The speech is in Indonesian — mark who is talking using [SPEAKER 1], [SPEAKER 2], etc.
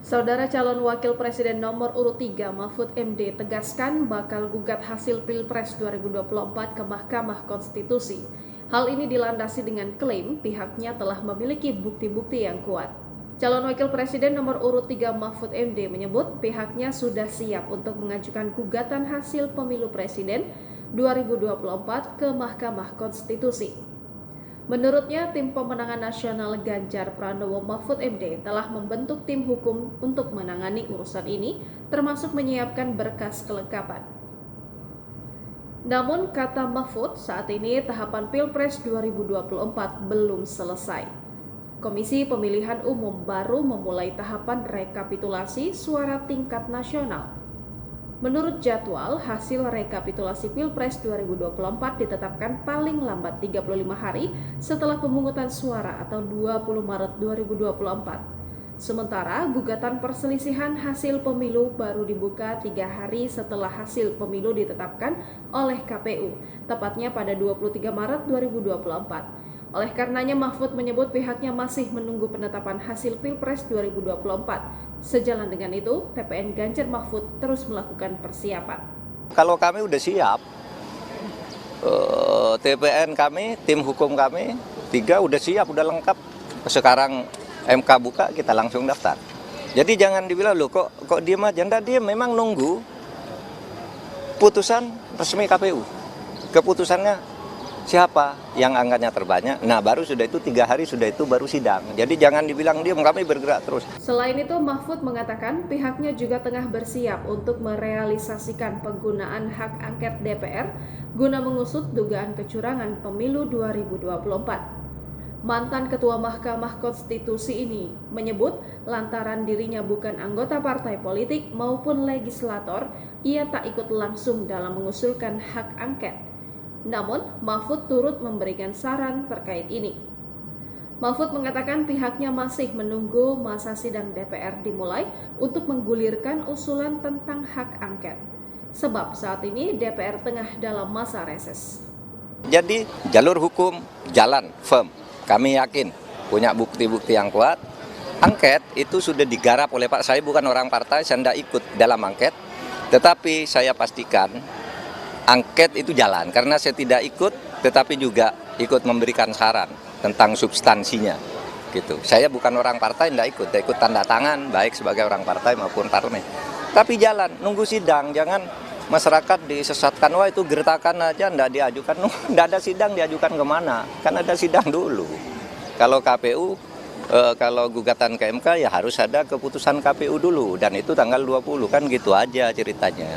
[SPEAKER 1] Saudara calon wakil presiden nomor urut 3 Mahfud MD tegaskan bakal gugat hasil Pilpres 2024 ke Mahkamah Konstitusi. Hal ini dilandasi dengan klaim pihaknya telah memiliki bukti-bukti yang kuat. Calon wakil presiden nomor urut 3 Mahfud MD menyebut pihaknya sudah siap untuk mengajukan gugatan hasil pemilu presiden 2024 ke Mahkamah Konstitusi. Menurutnya, tim pemenangan nasional Ganjar Pranowo Mahfud MD telah membentuk tim hukum untuk menangani urusan ini, termasuk menyiapkan berkas kelengkapan. Namun, kata Mahfud, saat ini tahapan Pilpres 2024 belum selesai. Komisi Pemilihan Umum baru memulai tahapan rekapitulasi suara tingkat nasional. Menurut jadwal, hasil rekapitulasi Pilpres 2024 ditetapkan paling lambat 35 hari setelah pemungutan suara atau 20 Maret 2024. Sementara gugatan perselisihan hasil pemilu baru dibuka 3 hari setelah hasil pemilu ditetapkan oleh KPU, tepatnya pada 23 Maret 2024. Oleh karenanya Mahfud menyebut pihaknya masih menunggu penetapan hasil Pilpres 2024. Sejalan dengan itu, TPN Ganjar Mahfud terus melakukan persiapan.
[SPEAKER 2] Kalau kami udah siap, TPN kami, tim hukum kami, 3 udah siap, udah lengkap. Sekarang MK buka, kita langsung daftar. Jadi jangan dibilang, loh kok diem aja. Nggak diem, memang nunggu putusan resmi KPU. Keputusannya siapa yang angkanya terbanyak, nah baru sudah itu 3 hari sudah itu baru sidang. Jadi jangan dibilang diam, kami bergerak terus.
[SPEAKER 1] Selain itu Mahfud mengatakan pihaknya juga tengah bersiap untuk merealisasikan penggunaan hak angket DPR guna mengusut dugaan kecurangan pemilu 2024. Mantan Ketua Mahkamah Konstitusi ini menyebut lantaran dirinya bukan anggota partai politik maupun legislator, ia tak ikut langsung dalam mengusulkan hak angket. Namun, Mahfud turut memberikan saran terkait ini. Mahfud mengatakan pihaknya masih menunggu masa sidang DPR dimulai untuk menggulirkan usulan tentang hak angket. Sebab saat ini DPR tengah dalam masa reses.
[SPEAKER 2] Jadi jalur hukum jalan firm. Kami yakin punya bukti-bukti yang kuat. Angket itu sudah digarap oleh Pak. Saya bukan orang partai, saya tidak ikut dalam angket. Tetapi saya pastikan angket itu jalan, karena saya tidak ikut, tetapi juga ikut memberikan saran tentang substansinya. Gitu. Saya bukan orang partai, tidak ikut. Saya ikut tanda tangan, baik sebagai orang partai maupun parlemen. Tapi jalan, nunggu sidang, jangan masyarakat disesatkan, wah itu gertakan aja, tidak diajukan, tidak ada sidang, diajukan kemana? Kan ada sidang dulu. Kalau KPU, kalau gugatan ke MK ya harus ada keputusan KPU dulu, dan itu tanggal 20, kan gitu aja ceritanya.